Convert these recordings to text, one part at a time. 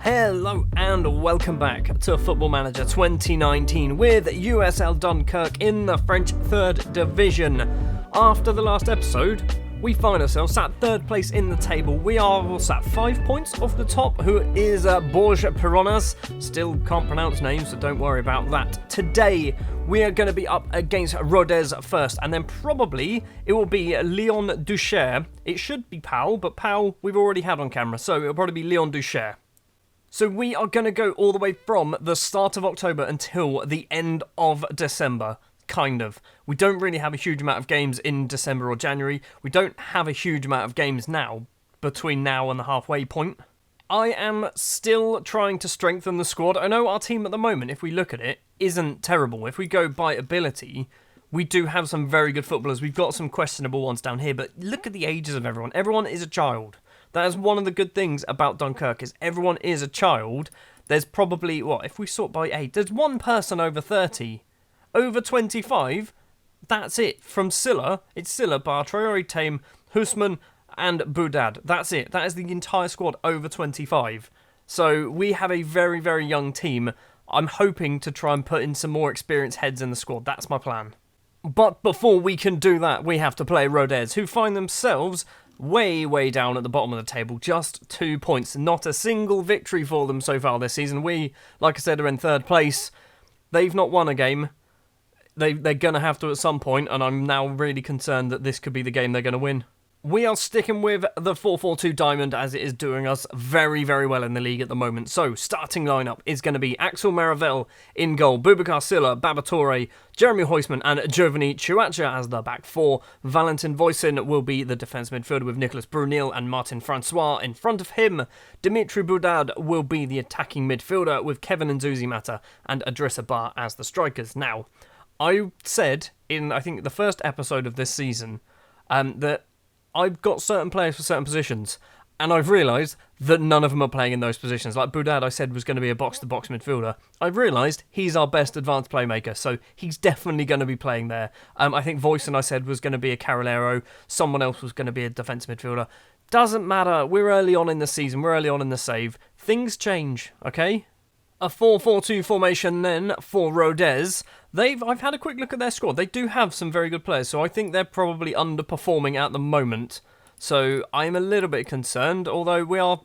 Hello and welcome back to Football Manager 2019 with USL Dunkerque in the French 3rd Division. After the last episode, we find ourselves at 3rd place in the table. We are sat 5 points off the top, who is Bourges Piranhas. Still can't pronounce names, so don't worry about that. Today, we are going to be up against Rodez first, and then probably it will be Léon Duchère. It should be Pau, but Pau we've already had on camera, so it'll probably be Léon Duchère. So we are going to go all the way from the start of October until the end of December, kind of. We don't really have a huge amount of games in December or January. We don't have a huge amount of games now, between now and the halfway point. I am still trying to strengthen the squad. I know our team at the moment, if we look at it, isn't terrible. If we go by ability, we do have some very good footballers. We've got some questionable ones down here, but look at the ages of everyone. Everyone is a child. That is one of the good things about Dunkirk, is everyone is a child. There's probably, if we sort by age, there's one person over 30. Over 25, that's it. From Silla, it's Silla, Traoré, Tame, Husman, and Boudad. That's it. That is the entire squad over 25. So we have a very, very young team. I'm hoping to try and put in some more experienced heads in the squad. That's my plan. But before we can do that, we have to play Rodez, who find themselves way down at the bottom of the table. Just 2 points. Not a single victory for them so far this season. We, like I said, are in 3rd place. They've not won a game. They're going to have to at some point, and I'm now really concerned that this could be the game they're going to win. We are sticking with the 4-4-2 diamond, as it is doing us very, very well in the league at the moment. So, starting lineup is going to be Axel Maravel in goal, Boubacar Silla, Babatore, Jeremy Huysman and Giovanni Chihuahua as the back four. Valentin Voisin will be the defence midfielder with Nicolas Brunel and Martin Francois in front of him. Dimitri Boudad will be the attacking midfielder with Kevin Nzuzimata and Idrissa Ba as the strikers. Now, I said in, I think, the first episode of this season that I've got certain players for certain positions, and I've realised that none of them are playing in those positions. Like Boudad, I said, was going to be a box-to-box midfielder. I've realised he's our best advanced playmaker, so he's definitely going to be playing there. I think Voisin, I said, was going to be a Carrilero. Someone else was going to be a defence midfielder. Doesn't matter. We're early on in the season. We're early on in the save. Things change, okay? A 4-4-2 formation then for Rodez. I've had a quick look at their squad. They do have some very good players, so I think they're probably underperforming at the moment. So I'm a little bit concerned, although we are,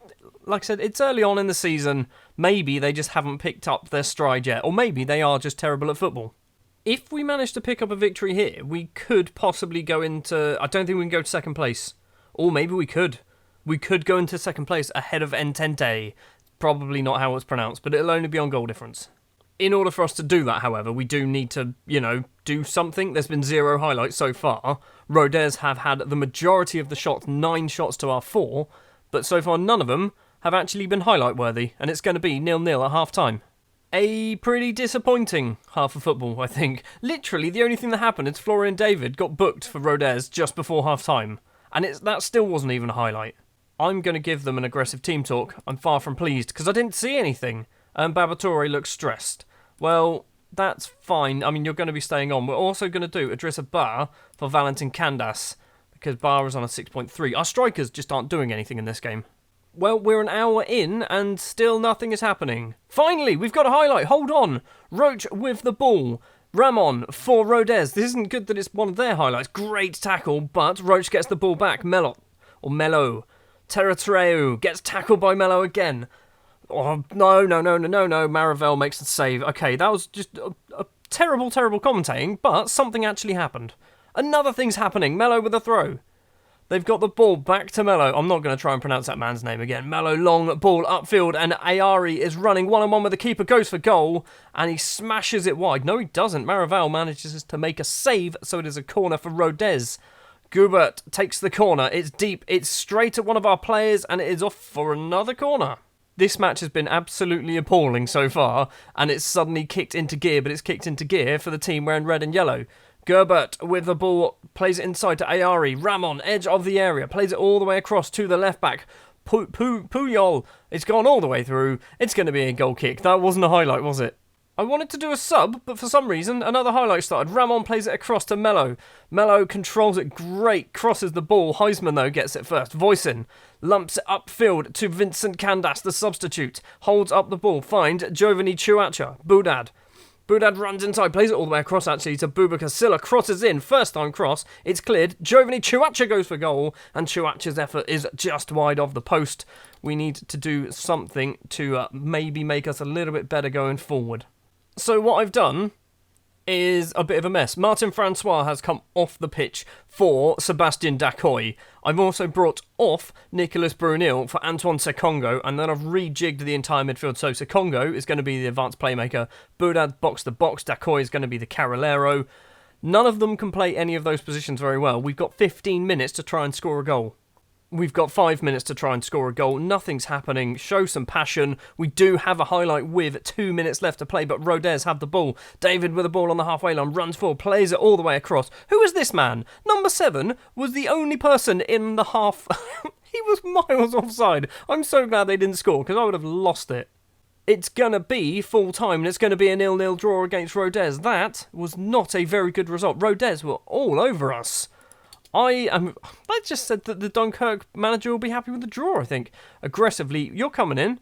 like I said, it's early on in the season. Maybe they just haven't picked up their stride yet, or maybe they are just terrible at football. If we manage to pick up a victory here, we could possibly go into, I don't think we can go to 2nd place. Or maybe we could. We could go into 2nd place ahead of Entente. Probably not how it's pronounced, but it'll only be on goal difference. In order for us to do that, however, we do need to, do something. There's been 0 highlights so far. Rodez have had the majority of the shots, 9 shots to our 4, but so far none of them have actually been highlight worthy, and it's going to be 0-0 at half-time. A pretty disappointing half of football, I think. Literally, the only thing that happened is Florian David got booked for Rodez just before half-time, and that still wasn't even a highlight. I'm going to give them an aggressive team talk. I'm far from pleased, because I didn't see anything. And Babatore looks stressed. Well, that's fine. I mean, you're going to be staying on. We're also going to do Idrissa Ba for Valentin Candas, because Ba is on a 6.3. Our strikers just aren't doing anything in this game. Well, we're an hour in, and still nothing is happening. Finally, we've got a highlight. Hold on. Roach with the ball. Ramon for Rodez. This isn't good that it's one of their highlights. Great tackle, but Roach gets the ball back. Melo. Terratreu gets tackled by Melo again. Oh, no. Maravel makes the save. Okay, that was just a terrible commentating, but something actually happened. Another thing's happening. Melo with a throw. They've got the ball back to Melo. I'm not going to try and pronounce that man's name again. Melo, long ball upfield, and Ayari is running one-on-one with the keeper, goes for goal, and he smashes it wide. No, he doesn't. Maravel manages to make a save, so it is a corner for Rodez. Gubert takes the corner. It's deep. It's straight at one of our players, and it is off for another corner. This match has been absolutely appalling so far, and it's suddenly kicked into gear, but it's kicked into gear for the team wearing red and yellow. Gerbert with the ball, plays it inside to Ayari. Ramon, edge of the area, plays it all the way across to the left back. Puyol, it's gone all the way through. It's going to be a goal kick. That wasn't a highlight, was it? I wanted to do a sub, but for some reason, another highlight started. Ramon plays it across to Mello. Mello controls it great, crosses the ball. Heisman, though, gets it first. Voisin lumps it upfield to Vincent Candas, the substitute. Holds up the ball. Find Giovanni Chuacha. Boudad runs inside, plays it all the way across, actually, to Boubacar Silla. Crosses in. First time cross. It's cleared. Giovanni Chuacha goes for goal, and Chuacha's effort is just wide of the post. We need to do something to maybe make us a little bit better going forward. So what I've done is a bit of a mess. Martin Francois has come off the pitch for Sebastien Dacoy. I've also brought off Nicolas Brunel for Antoine Sekongo, and then I've rejigged the entire midfield. So Sekongo is going to be the advanced playmaker, Boudad box to box, Dacoy is going to be the Carrilero. None of them can play any of those positions very well. We've got 15 minutes to try and score a goal. We've got 5 minutes to try and score a goal. Nothing's happening. Show some passion. We do have a highlight with 2 minutes left to play, but Rodez have the ball. David with the ball on the halfway line, runs forward, plays it all the way across. Who is this man? Number 7 was the only person in the half. He was miles offside. I'm so glad they didn't score, because I would have lost it. It's going to be full time, and it's going to be a 0-0 draw against Rodez. That was not a very good result. Rodez were all over us. I just said that the Dunkirk manager will be happy with the draw, I think. Aggressively, you're coming in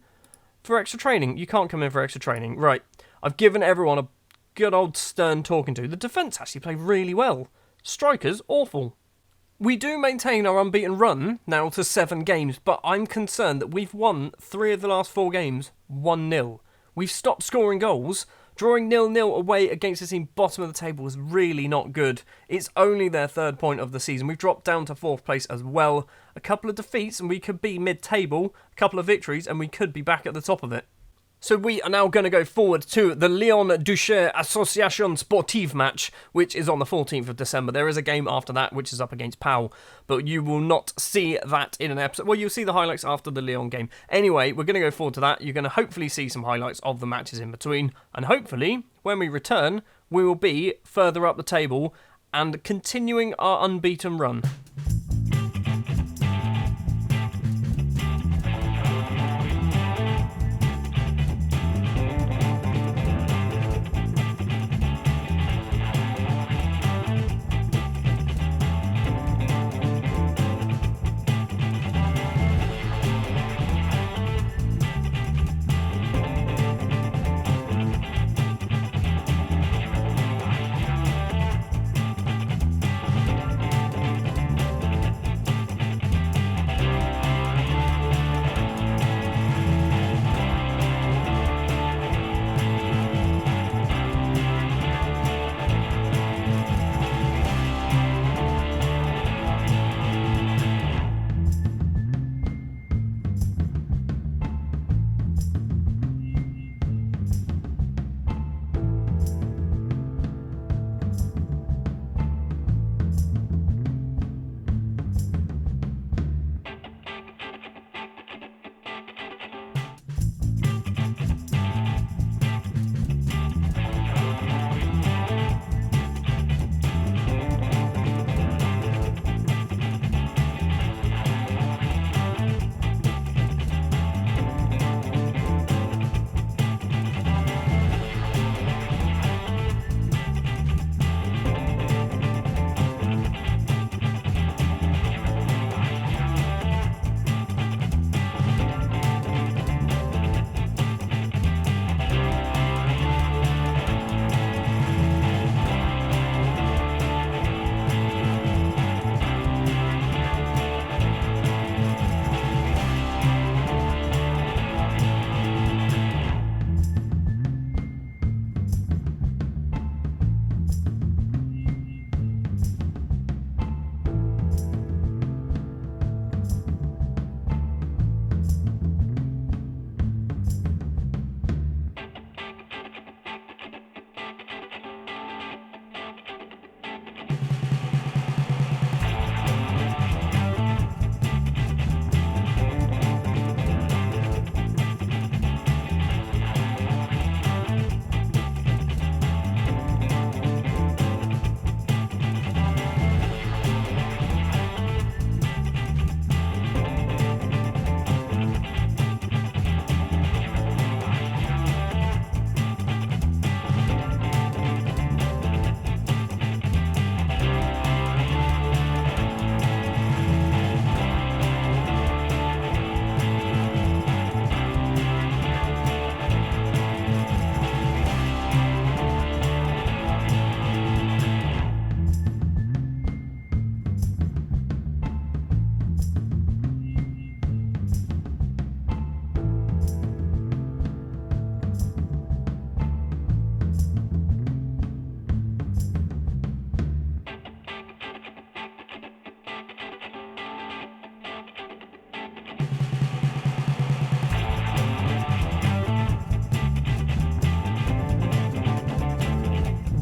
for extra training. You can't come in for extra training. Right, I've given everyone a good old stern talking to. The defence actually played really well. Strikers, awful. We do maintain our unbeaten run now to 7 games, but I'm concerned that we've won 3 of the last 4 games 1-0. We've stopped scoring goals. Drawing 0-0 away against the team bottom of the table was really not good. It's only their 3rd point of the season. We've dropped down to 4th place as well. A couple of defeats and we could be mid-table. A couple of victories and we could be back at the top of it. So we are now going to go forward to the Lyon-Duchère Association Sportive match, which is on the 14th of December. There is a game after that, which is up against Pau, but you will not see that in an episode. Well, you'll see the highlights after the Lyon game. Anyway, we're going to go forward to that. You're going to hopefully see some highlights of the matches in between, and hopefully, when we return, we will be further up the table and continuing our unbeaten run.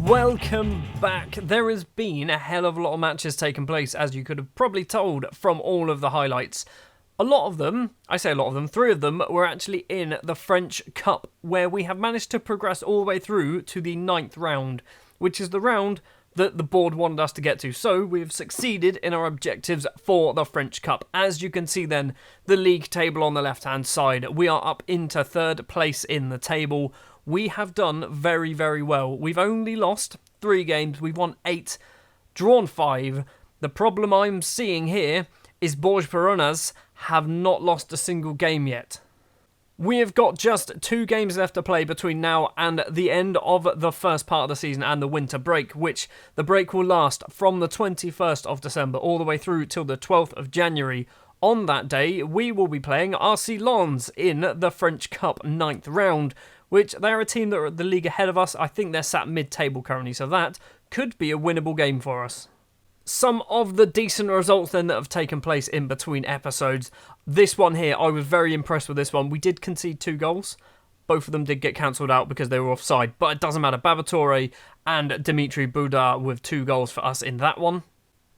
Welcome back. There has been a hell of a lot of matches taking place, as you could have probably told from all of the highlights. A lot of them, I say a lot of them, 3 of them were actually in the French Cup, where we have managed to progress all the way through to the 9th round, which is the round that the board wanted us to get to. So we've succeeded in our objectives for the French Cup. As you can see then, the league table on the left-hand side, we are up into 3rd place in the table. We have done very, very well. We've only lost 3 games. We've won 8, drawn 5. The problem I'm seeing here is Bourges Pironnas have not lost a single game yet. We have got just 2 games left to play between now and the end of the first part of the season and the winter break, which the break will last from the 21st of December all the way through till the 12th of January. On that day, we will be playing RC Lens in the French Cup 9th round, which they're a team that are at the league ahead of us. I think they're sat mid-table currently, so that could be a winnable game for us. Some of the decent results then that have taken place in between episodes. This one here, I was very impressed with this one. We did concede 2 goals. Both of them did get cancelled out because they were offside, but it doesn't matter. Babatore and Dimitri Boudard with 2 goals for us in that one.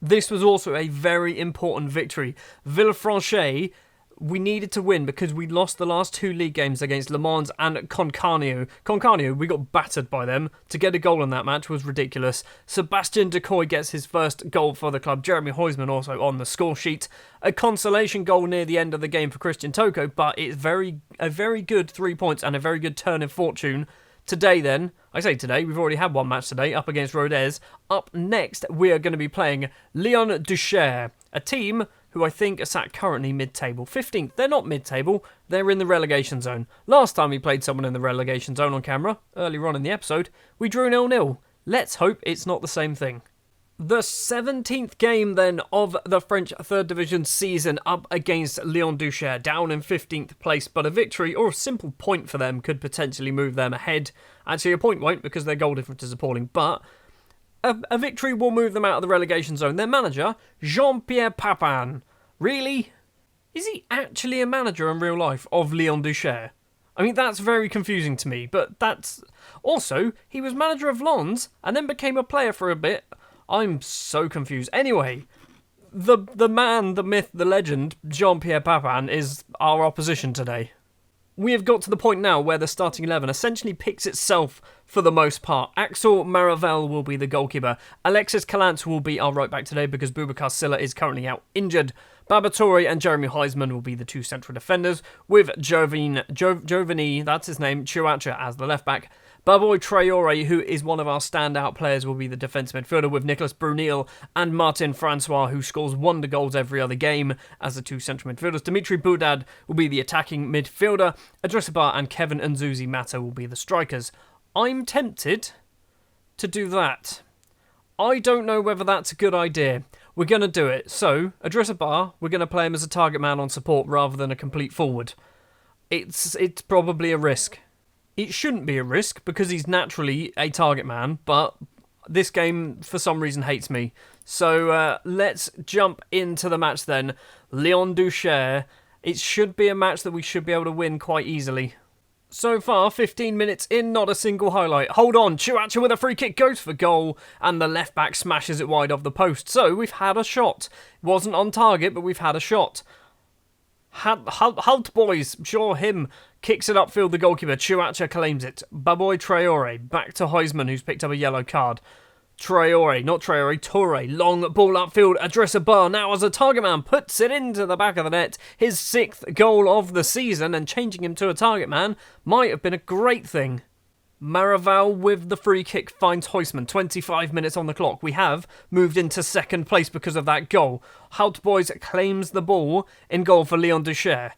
This was also a very important victory. Villefranche, we needed to win because we lost the last 2 league games against Le Mans and Concarneau. Concarneau, we got battered by them. To get a goal in that match was ridiculous. Sebastian Decoy gets his first goal for the club. Jeremy Huysman also on the score sheet. A consolation goal near the end of the game for Christian Toko, but it's a very good 3 points and a very good turn of fortune. Today then, I say today, we've already had one match today up against Rodez. Up next, we are going to be playing Léon Duchère, a team who I think are sat currently mid-table. 15th, they're not mid-table, they're in the relegation zone. Last time we played someone in the relegation zone on camera, earlier on in the episode, we drew 0-0. Let's hope it's not the same thing. The 17th game then of the French 3rd Division season up against Léon Duchère, down in 15th place, but a victory or a simple point for them could potentially move them ahead. Actually, a point won't because their goal difference is appalling, but a victory will move them out of the relegation zone. Their manager, Jean-Pierre Papin. Really? Is he actually a manager in real life of Léon Duchère? I mean, that's very confusing to me, but that's... Also, he was manager of Lens and then became a player for a bit. I'm so confused. Anyway, the man, the myth, the legend, Jean-Pierre Papin is our opposition today. We have got to the point now where the starting 11 essentially picks itself for the most part. Axel Maravel will be the goalkeeper. Alexis Calante will be our right back today because Boubacar Silla is currently out injured. Babatore and Jeremy Huysman will be the 2 central defenders, with Giovanni, that's his name, Chihuahua as the left back. Baboy Traore, who is one of our standout players, will be the defensive midfielder, with Nicolas Brunel and Martin Francois, who scores wonder goals every other game, as the 2 central midfielders. Dimitri Boudard will be the attacking midfielder. Adressabar and Kevin Nzuzi Mata will be the strikers. I'm tempted to do that. I don't know whether that's a good idea. We're going to do it. So, Adressabar, we're going to play him as a target man on support rather than a complete forward. It's probably a risk. It shouldn't be a risk because he's naturally a target man, but this game for some reason hates me. So let's jump into the match then. Léon Duchère. It should be a match that we should be able to win quite easily. So far, 15 minutes in, not a single highlight. Hold on, Chihuahua with a free kick goes for goal, and the left back smashes it wide off the post. So we've had a shot. It wasn't on target, but we've had a shot. Halt, boys. Sure, him. Kicks it upfield, the goalkeeper. Chihuahua claims it. Baboy Traore. Back to Huysman, who's picked up a yellow card. Traore, not Traore, Toure. Long ball upfield. Adressabar now as a target man puts it into the back of the net. His 6th goal of the season, and changing him to a target man might have been a great thing. Maraval with the free kick finds Huysman. 25 minutes on the clock. We have moved into 2nd place because of that goal. Halt Boys claims the ball in goal for Léon Duchère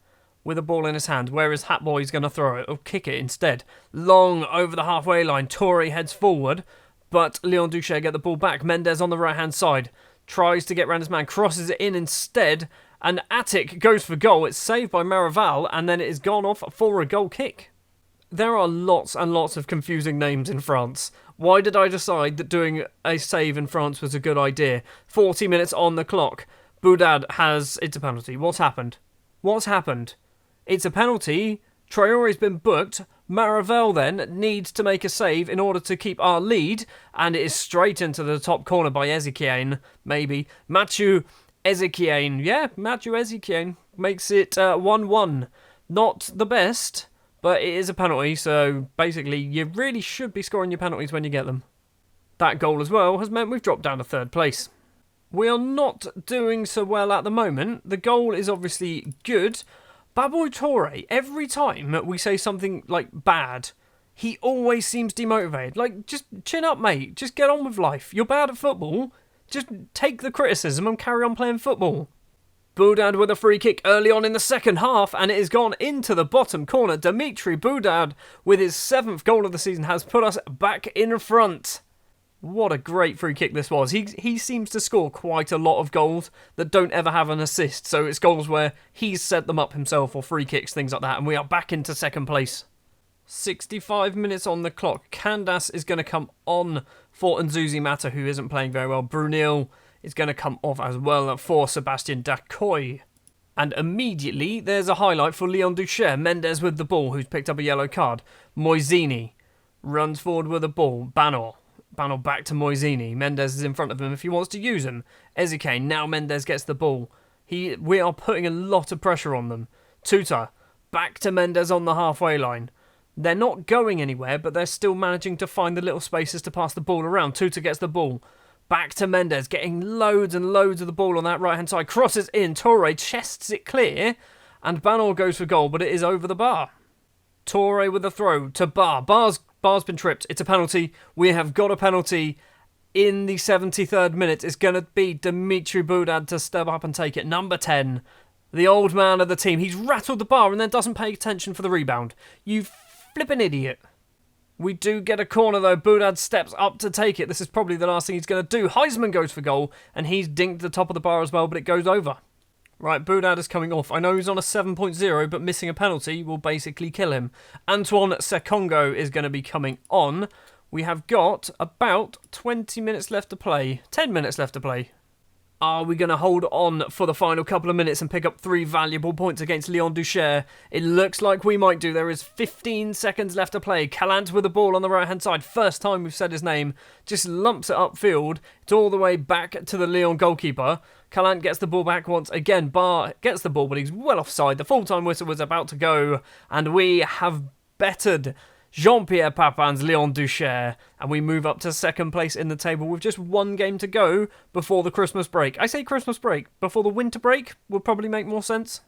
with a ball in his hand. Where is Hat Boys going to throw it? Or kick it instead. Long over the halfway line. Toure heads forward, but Léon Duchère get the ball back. Mendes on the right-hand side. Tries to get round his man. Crosses it in instead. And Attic goes for goal. It's saved by Maraval, and then it is gone off for a goal kick. There are lots and lots of confusing names in France. Why did I decide that doing a save in France was a good idea? 40 minutes on the clock. Boudard has... It's a penalty. What's happened? It's a penalty. Traore's been booked. Maravel then needs to make a save in order to keep our lead, and it is straight into the top corner by Ezekiel, maybe. Mathieu Ezekiel, Mathieu Ezekiel makes it 1-1. Not the best, but it is a penalty, so basically you really should be scoring your penalties when you get them. That goal as well has meant we've dropped down to 3rd place. We are not doing so well at the moment. The goal is obviously good. Baboy Toure, every time we say something like bad, he always seems demotivated. Like, just chin up, mate. Just get on with life. You're bad at football. Just take the criticism and carry on playing football. Boudad with a free kick early on in the second half, and it has gone into the bottom corner. Dimitri Boudad, with his 7th goal of the season, has put us back in front. What a great free kick this was. He seems to score quite a lot of goals that don't ever have an assist. So it's goals where he's set them up himself, or free kicks, things like that. And we are back into 2nd place. 65 minutes on the clock. Candace is going to come on for Nzuzi Mata, who isn't playing very well. Brunel is going to come off as well for Sebastian Dacoy. And immediately there's a highlight for Leon Ducher. Mendes with the ball, who's picked up a yellow card. Moisini runs forward with the ball. Banner back to Moisini. Mendes is in front of him if he wants to use him. Ezekiel, now Mendes gets the ball. We are putting a lot of pressure on them. Tuta, back to Mendes on the halfway line. They're not going anywhere, but they're still managing to find the little spaces to pass the ball around. Tuta gets the ball. Back to Mendes, getting loads and loads of the ball on that right-hand side. Crosses in. Toure chests it clear, and Banor goes for goal, but it is over the bar. Toure with a throw to Bar. Bar's been tripped. It's a penalty. We have got a penalty in the 73rd minute. It's going to be Dimitri Boudad to step up and take it. Number 10, the old man of the team. He's rattled the bar and then doesn't pay attention for the rebound. You flippin' idiot. We do get a corner though. Boudad steps up to take it. This is probably the last thing he's going to do. Heisman goes for goal, and he's dinked the top of the bar as well, but it goes over. Right, Boudad is coming off. I know he's on a 7.0, but missing a penalty will basically kill him. Antoine Sekongo is going to be coming on. We have got about 20 minutes left to play. 10 minutes left to play. Are we going to hold on for the final couple of minutes and pick up 3 valuable points against Leon Ducher? It looks like we might do. There is 15 seconds left to play. Calant with the ball on the right-hand side. First time we've said his name. Just lumps it upfield. It's all the way back to the Lyon goalkeeper. Calant gets the ball back once again. Bar gets the ball, but he's well offside. The full-time whistle was about to go, and we have bettered Jean-Pierre Papin's Leon Ducher, and we move up to 2nd place in the table with just 1 game to go before the Christmas break. I say Christmas break, before the winter break would probably make more sense.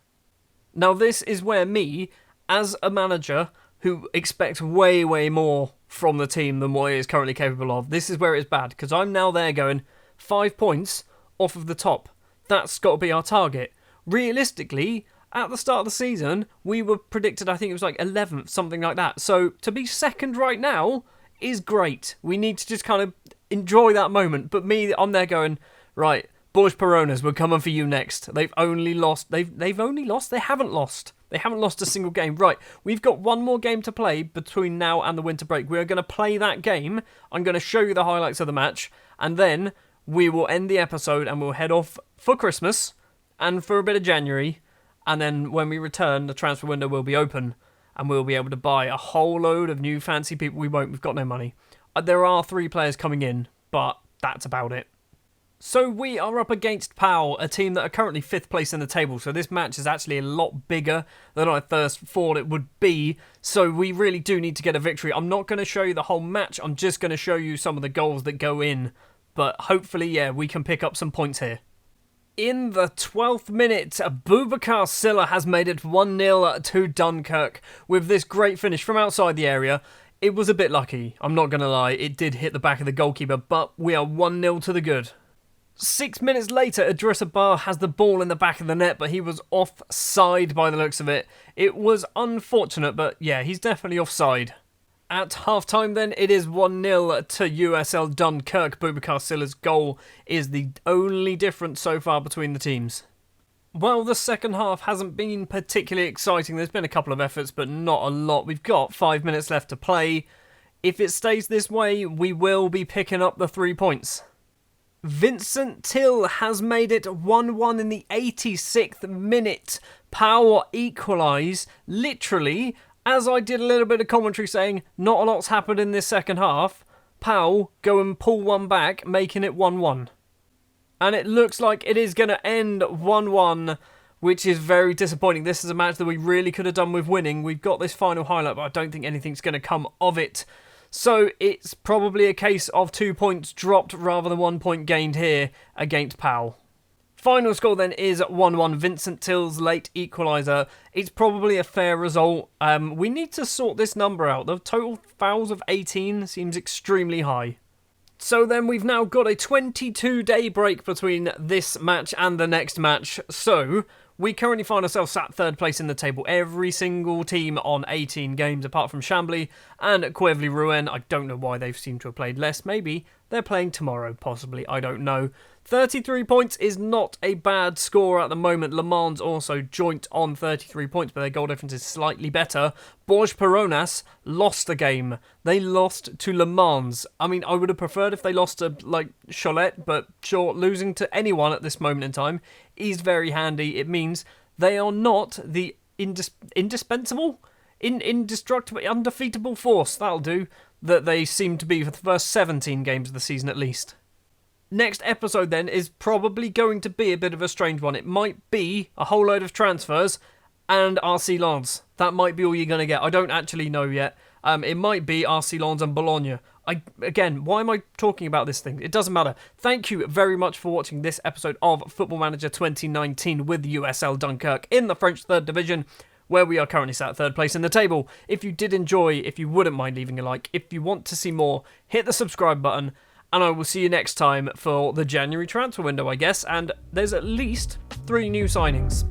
Now this is where me, as a manager who expects way, way more from the team than what he is currently capable of, this is where it's bad, because I'm now there going 5 points off of the top. That's got to be our target. Realistically, at the start of the season, we were predicted, I think it was like 11th, something like that. So to be 2nd right now is great. We need to just kind of enjoy that moment. But me, I'm there going, right, Bourges Peronas, we're coming for you next. They've only lost. They've only lost? They haven't lost. They haven't lost a single game. Right, we've got 1 more game to play between now and the winter break. We're going to play that game. I'm going to show you the highlights of the match. And then we will end the episode and we'll head off for Christmas and for a bit of January. And then when we return, the transfer window will be open and we'll be able to buy a whole load of new fancy people. We won't. We've got no money. There are 3 players coming in, but that's about it. So we are up against Pau, a team that are currently 5th place in the table. So this match is actually a lot bigger than I first thought it would be. So we really do need to get a victory. I'm not going to show you the whole match. I'm just going to show you some of the goals that go in. But hopefully, yeah, we can pick up some points here. In the 12th minute, Boubacar Silla has made it 1-0 to Dunkirk with this great finish from outside the area. It was a bit lucky, I'm not going to lie. It did hit the back of the goalkeeper, but we are 1-0 to the good. 6 minutes later, Idrissa Ba has the ball in the back of the net, but he was offside by the looks of it. It was unfortunate, but yeah, he's definitely offside. At half-time then, it is 1-0 to USL Dunkerque. Boubacar Silla's goal is the only difference so far between the teams. Well, the second half hasn't been particularly exciting. There's been a couple of efforts, but not a lot. We've got 5 minutes left to play. If it stays this way, we will be picking up the 3 points. Vincent Till has made it 1-1 in the 86th minute. Pau equalise, literally, As I did a little bit of commentary saying not a lot's happened in this second half, Pau go and pull one back, making it 1-1. And it looks like it is going to end 1-1, which is very disappointing. This is a match that we really could have done with winning. We've got this final highlight, but I don't think anything's going to come of it. So it's probably a case of 2 points dropped rather than 1 point gained here against Pau. Final score then is 1-1. Vincent Till's late equaliser. It's probably a fair result. We need to sort this number out. The total fouls of 18 seems extremely high. So then we've now got a 22-day break between this match and the next match. So we currently find ourselves at third place in the table. Every single team on 18 games apart from Chambly and Rouen. I don't know why they've seemed to have played less. Maybe they're playing tomorrow, possibly. I don't know. 33 points is not a bad score at the moment. Le Mans also joint on 33 points, but their goal difference is slightly better. Bourges Peronas lost the game. They lost to Le Mans. I mean, I would have preferred if they lost to, Cholet, but sure, losing to anyone at this moment in time is very handy. It means they are not the indestructible, undefeatable force, that'll do, that they seem to be for the first 17 games of the season at least. Next episode then is probably going to be a bit of a strange one. It might be a whole load of transfers and RC Lens. That might be all you're going to get. I don't actually know yet. It might be RC Lens and Bologna. Again, why am I talking about this thing? It doesn't matter. Thank you very much for watching this episode of Football Manager 2019 with USL Dunkerque in the French 3rd Division, where we are currently sat at third place in the table. If you did enjoy, if you wouldn't mind leaving a like, if you want to see more, hit the subscribe button. And I will see you next time for the January transfer window, I guess. And there's at least 3 new signings.